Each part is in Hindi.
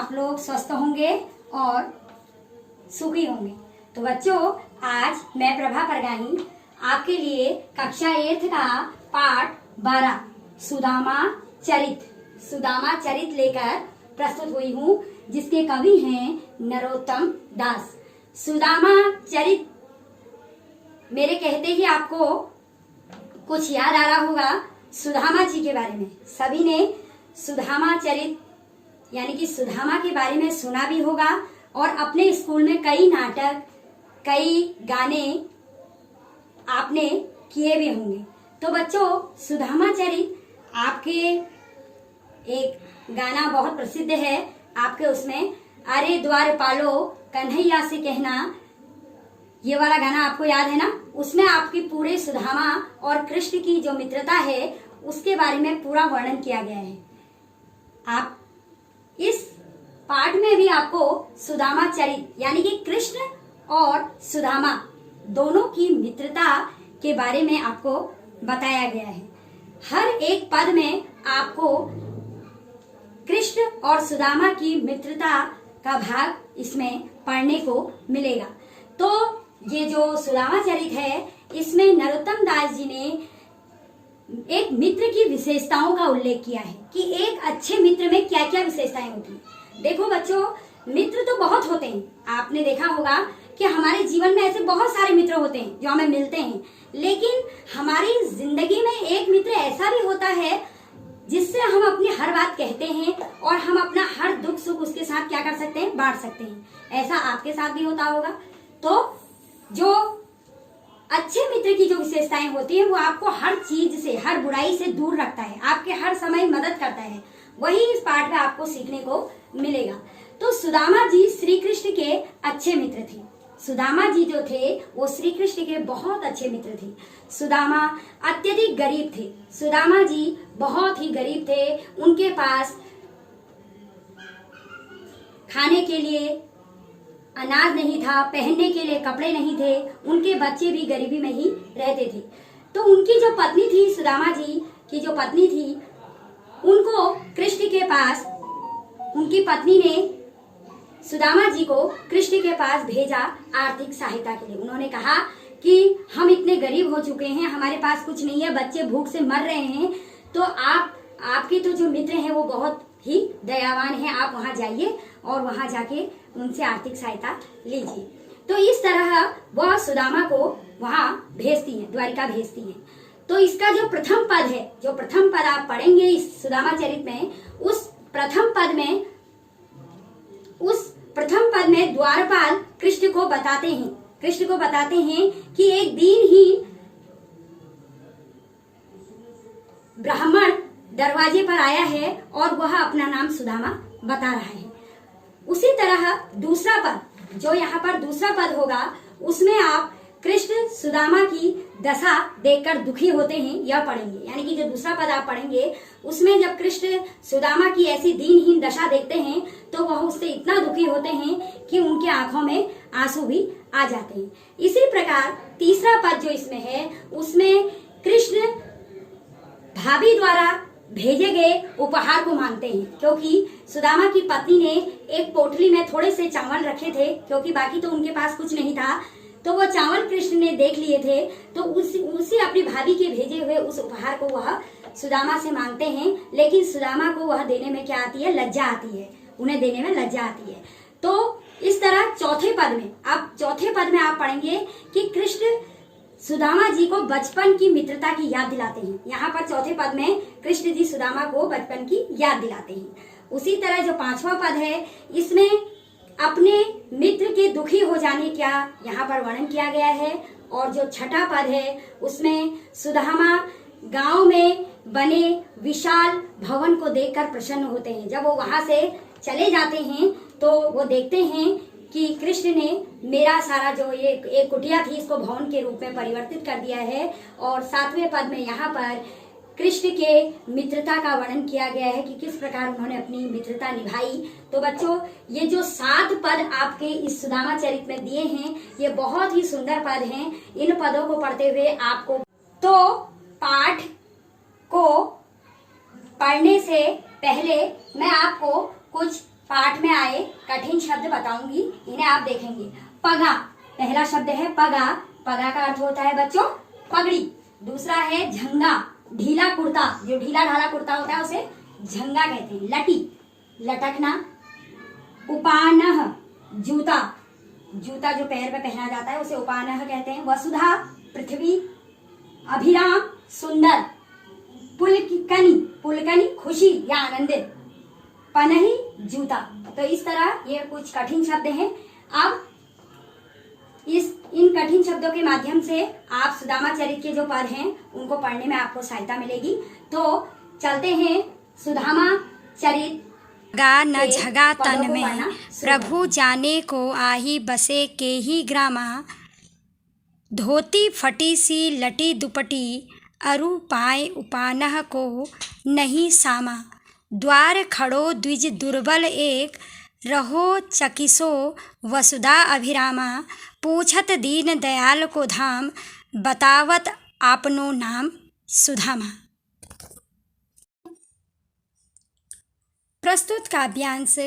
आप लोग स्वस्थ होंगे और सुखी होंगे। तो बच्चों, आज मैं प्रभा परगाही आपके लिए कक्षा 8 का पाठ 12 सुदामा चरित लेकर प्रस्तुत हुई हूँ, जिसके कवि हैं नरोत्तम दास। सुदामा चरित मेरे कहते ही आपको कुछ याद आ रहा होगा सुदामा जी के बारे में। सभी ने सुदामा चरित यानी कि सुदामा के बारे में सुना भी होगा और अपने स्कूल में कई नाटक, कई गाने आपने किए भी होंगे। तो बच्चों, सुदामा चरित आपके एक गाना बहुत प्रसिद्ध है आपके उसमें, अरे द्वार पालो कन्हैया से कहना, ये वाला गाना आपको याद है ना। उसमें आपकी पूरे सुदामा और कृष्ण की जो मित्रता है उसके बारे में पूरा वर्णन किया गया है। आप इस पाठ में भी आपको सुदामा चरित यानी कि कृष्ण और सुदामा दोनों की मित्रता के बारे में आपको बताया गया है। हर एक पद में आपको कृष्ण और सुदामा की मित्रता का भाग इसमें पढ़ने को मिलेगा। तो ये जो सुदामा चरित है, इसमें नरोत्तम दास जी ने एक मित्र की विशेषताओं का उल्लेख किया है कि एक अच्छे मित्र में क्या क्या विशेषताएं होती हैं। देखो बच्चों, मित्र तो बहुत होते हैं। आपने देखा होगा कि हमारे जीवन में ऐसे बहुत सारे मित्र होते हैं जो हमें मिलते हैं, लेकिन हमारी जिंदगी में एक मित्र ऐसा भी होता है जिससे हम अपनी हर बात कहते हैं और हम अपना हर दुख सुख उसके साथ क्या कर सकते हैं, बांट सकते हैं। ऐसा आपके साथ भी होता होगा। तो जो अच्छे मित्र की जो विशेषताएं होती है वो आपको हर चीज से, हर बुराई से दूर रखता है, आपके हर समय मदद करता है। वही इस पाठ में आपको सीखने को मिलेगा। तो सुदामा जी श्री कृष्ण के अच्छे मित्र थे। सुदामा जी जो थे वो श्री कृष्ण के बहुत अच्छे मित्र थे। सुदामा अत्यधिक गरीब थे। सुदामा जी बहुत ही गरीब थे। उनके पास खाने के लिए अनाज नहीं था, पहनने के लिए कपड़े नहीं थे, उनके बच्चे भी गरीबी में ही रहते थे। तो उनकी जो पत्नी थी, सुदामा जी की जो पत्नी थी, उनको कृष्ण के पास, उनकी पत्नी ने सुदामा जी को कृष्ण के पास भेजा आर्थिक सहायता के लिए। उन्होंने कहा कि हम इतने गरीब हो चुके हैं, हमारे पास कुछ नहीं है, बच्चे भूख से मर रहे हैं, तो आपके तो जो मित्र हैं वो बहुत ही दयावान हैं, आप वहां जाइए और वहां जाके उनसे आर्थिक सहायता लीजिए। तो इस तरह वह सुदामा को वहां भेजती हैं, द्वारिका भेजती हैं। तो इसका जो प्रथम पद है, जो प्रथम पद आप पढ़ेंगे इस सुदामा चरित में, उस प्रथम पद में द्वारपाल कृष्ण को बताते हैं कि एक दीनहीन ब्राह्मण दरवाजे पर आया है और वह अपना नाम सुदामा बता रहा है। उसी तरह दूसरा पद, जो यहाँ पर दूसरा पद होगा, उसमें आप कृष्ण सुदामा की दशा देखकर दुखी होते हैं, यह पढ़ेंगे। यानी कि जो दूसरा पद आप पढ़ेंगे उसमें जब कृष्ण सुदामा की ऐसी दीनहीन दशा देखते हैं तो वह उससे इतना दुखी होते हैं कि उनके आंखों में आंसू भी आ जाते हैं। इसी प्रकार तीसरा पद जो इसमें है, उसमें कृष्ण भाभी द्वारा भेजे गए उपहार को मांगते हैं, क्योंकि सुदामा की पत्नी ने एक पोटली में थोड़े से चावल रखे थे, क्योंकि बाकी तो उनके पास कुछ नहीं था। तो वो चावल कृष्ण ने देख लिए थे, तो उसी अपनी भाभी के भेजे हुए उस उपहार को वह सुदामा से मांगते हैं। लेकिन सुदामा को वह देने में क्या आती है, लज्जा आती है, उन्हें देने में लज्जा आती है। तो इस तरह चौथे पद में आप पढ़ेंगे कि कृष्ण सुदामा जी को बचपन की मित्रता की याद दिलाते हैं। यहाँ पर चौथे पद में कृष्ण जी सुदामा को बचपन की याद दिलाते हैं। उसी तरह जो पांचवा पद है, इसमें अपने मित्र के दुखी हो जाने का यहाँ पर वर्णन किया गया है। और जो छठा पद है, उसमें सुदामा गांव में बने विशाल भवन को देखकर प्रसन्न होते हैं। जब वो वहां से चले जाते हैं तो वो देखते हैं कि कृष्ण ने मेरा सारा जो ये एक कुटिया थी इसको भवन के रूप में परिवर्तित कर दिया है। और सातवें पद में यहाँ पर कृष्ण के मित्रता का वर्णन किया गया है कि किस प्रकार उन्होंने अपनी मित्रता निभाई। तो बच्चों, ये जो 7 पद आपके इस सुदामा चरित में दिए हैं, ये बहुत ही सुंदर पद हैं। इन पदों को पढ़ते हुए आपको, तो पाठ को पढ़ने से पहले मैं आपको कुछ पाठ में आए कठिन शब्द बताऊंगी, इन्हें आप देखेंगे। पगा, पहला शब्द है पगा। पगा का अर्थ होता है बच्चों पगड़ी। दूसरा है झंगा, ढीला कुर्ता, जो ढीला ढाला कुर्ता होता है उसे झंगा कहते हैं। लटी, लटकना। उपानह, जूता, जूता जो पैर में पहना जाता है उसे उपानह कहते हैं। वसुधा, पृथ्वी। अभिराम, सुंदर। पुलकनी, पुलकनी खुशी या आनंदित। पनही, जूता। तो इस तरह ये कुछ कठिन शब्द हैं। अब इन कठिन शब्दों के माध्यम से आप सुदामा चरित के जो पद हैं उनको पढ़ने में आपको सहायता मिलेगी। तो चलते हैं सुदामा चरित। गा न झगा तन में प्रभु जाने को आही बसे के ही ग्रामा। धोती फटी सी लटी दुपटी अरु पाए उपानह को नहीं सामा। द्वार खड़ो द्विज दुर्बल एक रहो चकिसो वसुधा अभिरामा। पूछत दीन दयाल को धाम बतावत आपनो नाम सुधामा। प्रस्तुत काव्यांश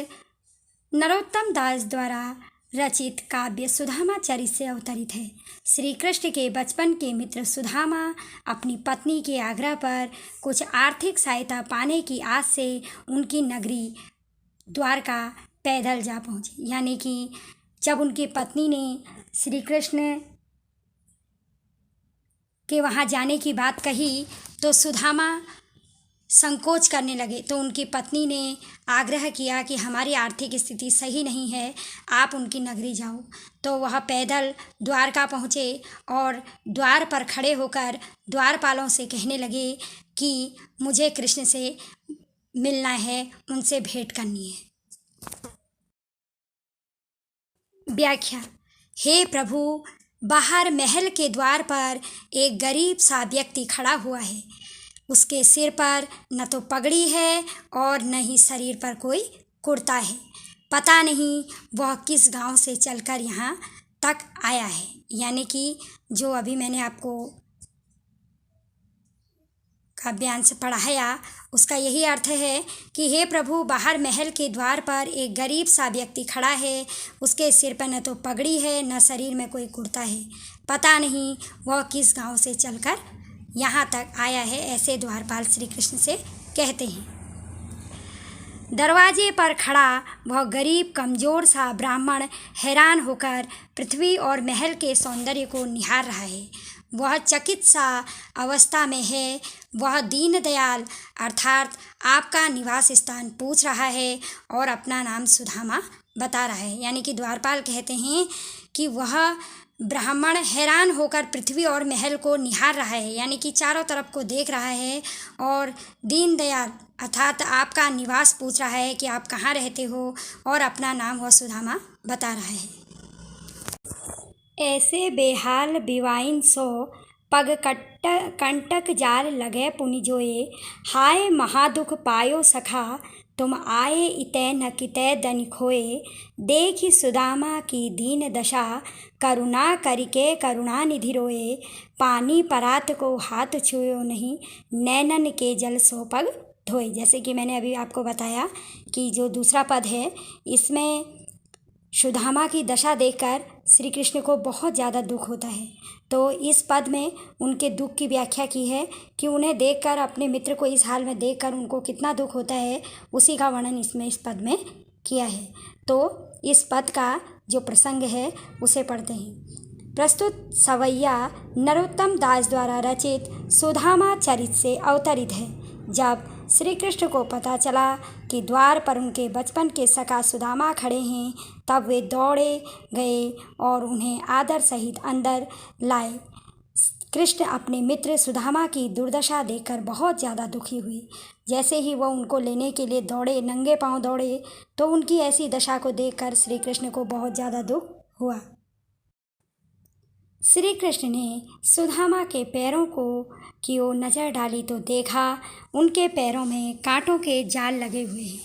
नरोत्तम दास द्वारा रचित काव्य सुदामा चरित से अवतरित है। श्री कृष्ण के बचपन के मित्र सुदामा अपनी पत्नी के आग्रह पर कुछ आर्थिक सहायता पाने की आस से उनकी नगरी द्वारका पैदल जा पहुँचे। यानी कि जब उनकी पत्नी ने श्री कृष्ण के वहाँ जाने की बात कही तो सुदामा संकोच करने लगे। तो उनकी पत्नी ने आग्रह किया कि हमारी आर्थिक स्थिति सही नहीं है, आप उनकी नगरी जाओ। तो वह पैदल द्वारका पहुँचे और द्वार पर खड़े होकर द्वारपालों से कहने लगे कि मुझे कृष्ण से मिलना है, उनसे भेंट करनी है। व्याख्या। हे प्रभु, बाहर महल के द्वार पर एक गरीब सा व्यक्ति खड़ा हुआ है। उसके सिर पर न तो पगड़ी है और न ही शरीर पर कोई कुर्ता है। पता नहीं वह किस गांव से चलकर यहाँ तक आया है। यानी कि जो अभी मैंने आपको काव्यांश पढ़ाया उसका यही अर्थ है कि हे प्रभु, बाहर महल के द्वार पर एक गरीब सा व्यक्ति खड़ा है। उसके सिर पर न तो पगड़ी है न शरीर में कोई कुर्ता है। पता नहीं वह किस गांव से चलकर यहाँ तक आया है, ऐसे द्वारपाल श्री कृष्ण से कहते हैं। दरवाजे पर खड़ा वह गरीब कमज़ोर सा ब्राह्मण हैरान होकर पृथ्वी और महल के सौंदर्य को निहार रहा है। वह चकित सा अवस्था में है। वह दीनदयाल अर्थात आपका निवास स्थान पूछ रहा है और अपना नाम सुदामा बता रहा है। यानी कि द्वारपाल कहते हैं कि वह ब्राह्मण हैरान होकर पृथ्वी और महल को निहार रहा है। यानी कि चारों तरफ को देख रहा है और दीनदयाल अर्थात आपका निवास पूछ रहा है कि आप कहाँ रहते हो, और अपना नाम वह सुदामा बता रहा है। ऐसे बेहाल बिवाइन सो पग कंटक जाल लगे पुनि जोए। हाय महादुख पायो सखा तुम आए इतै न कितै दन खोए। देखि सुदामा की दीन दशा करुणा करिके करुणा निधि रोए। पानी परात को हाथ छुयो नहीं नैनन के जल सो पग धोए। जैसे कि मैंने अभी आपको बताया कि जो दूसरा पद है इसमें सुदामा की दशा देखकर श्री कृष्ण को बहुत ज़्यादा दुख होता है। तो इस पद में उनके दुख की व्याख्या की है कि उन्हें देखकर, अपने मित्र को इस हाल में देखकर उनको कितना दुख होता है, उसी का वर्णन इसमें इस पद में किया है। तो इस पद का जो प्रसंग है उसे पढ़ते हैं। प्रस्तुत सवैया नरोत्तम दास द्वारा रचित सुदामा चरित से अवतरित है। जब श्री कृष्ण को पता चला कि द्वार पर उनके बचपन के सखा सुदामा खड़े हैं, तब वे दौड़े गए और उन्हें आदर सहित अंदर लाए। कृष्ण अपने मित्र सुदामा की दुर्दशा देखकर बहुत ज़्यादा दुखी हुई। जैसे ही वह उनको लेने के लिए दौड़े, नंगे पांव दौड़े, तो उनकी ऐसी दशा को देखकर श्री कृष्ण को बहुत ज़्यादा दुख हुआ। श्री कृष्ण ने सुदामा के पैरों को की ओर नज़र डाली तो देखा उनके पैरों में कांटों के जाल लगे हुए हैं।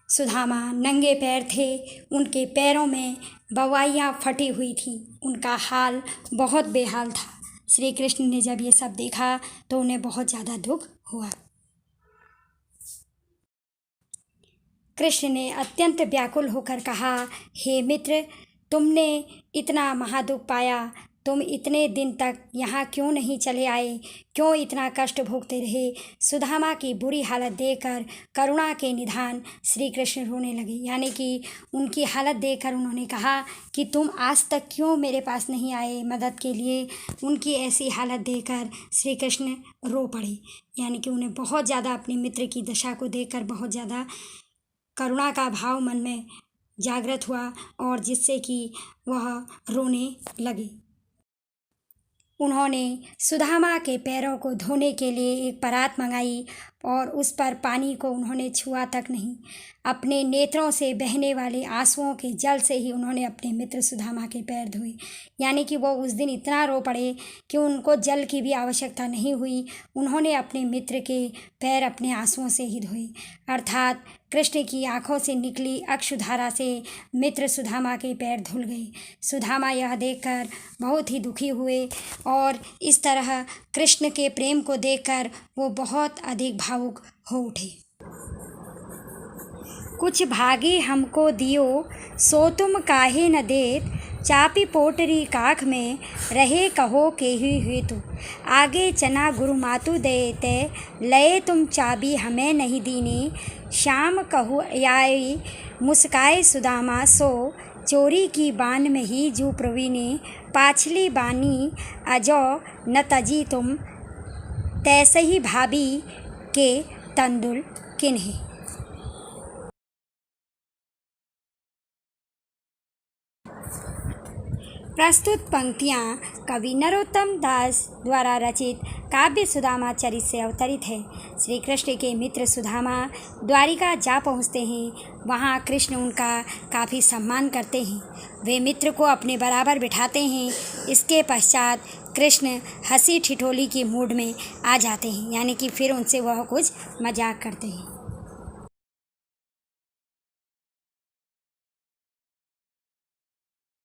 सुदामा नंगे पैर थे, उनके पैरों में बवाइयाँ फटी हुई थीं, उनका हाल बहुत बेहाल था। श्री कृष्ण ने जब ये सब देखा तो उन्हें बहुत ज़्यादा दुख हुआ। कृष्ण ने अत्यंत व्याकुल होकर कहा, हे मित्र, तुमने इतना महादुख पाया, तुम इतने दिन तक यहाँ क्यों नहीं चले आए, क्यों इतना कष्ट भोगते रहे। सुदामा की बुरी हालत देखकर करुणा के निधान श्री कृष्ण रोने लगे। यानी कि उनकी हालत देखकर उन्होंने कहा कि तुम आज तक क्यों मेरे पास नहीं आए मदद के लिए। उनकी ऐसी हालत देखकर श्री कृष्ण रो पड़े। यानी कि उन्हें बहुत ज़्यादा अपने मित्र की दशा को देखकर बहुत ज़्यादा करुणा का भाव मन में जागृत हुआ और जिससे कि वह रोने लगे। उन्होंने सुदामा के पैरों को धोने के लिए एक परात मंगाई और उस पर पानी को उन्होंने छुआ तक नहीं। अपने नेत्रों से बहने वाले आंसुओं के जल से ही उन्होंने अपने मित्र सुदामा के पैर धोए। यानी कि वो उस दिन इतना रो पड़े कि उनको जल की भी आवश्यकता नहीं हुई। उन्होंने अपने मित्र के पैर अपने आंसुओं से ही धोए। अर्थात कृष्ण की आँखों से निकली अक्षुधारा से मित्र सुदामा के पैर धुल गए। सुदामा यह देखकर बहुत ही दुखी हुए और इस तरह कृष्ण के प्रेम को देखकर वो बहुत अधिक भावुक हो उठे। कुछ भागी हमको दियो, सो तुम काहे न देत, चापी पोटरी काख में रहे कहो के ही हेतु। आगे चना गुरु मातु देते, लये तुम चाबी हमें नहीं दीनी। श्याम कहु याई मुस्काए सुदामा, सो चोरी की बान में ही जू प्रवीणी। पाछली बानी अजो न तजी तुम, तैसे ही भाभी के तंदुल किन्हीं। प्रस्तुत पंक्तियाँ कवि नरोत्तम दास द्वारा रचित काव्य सुदामा चरित से अवतरित है। श्री कृष्ण के मित्र सुदामा द्वारिका जा पहुँचते हैं। वहाँ कृष्ण उनका काफ़ी सम्मान करते हैं। वे मित्र को अपने बराबर बिठाते हैं। इसके पश्चात कृष्ण हंसी ठिठोली की मूड में आ जाते हैं। यानी कि फिर उनसे वह कुछ मजाक करते हैं।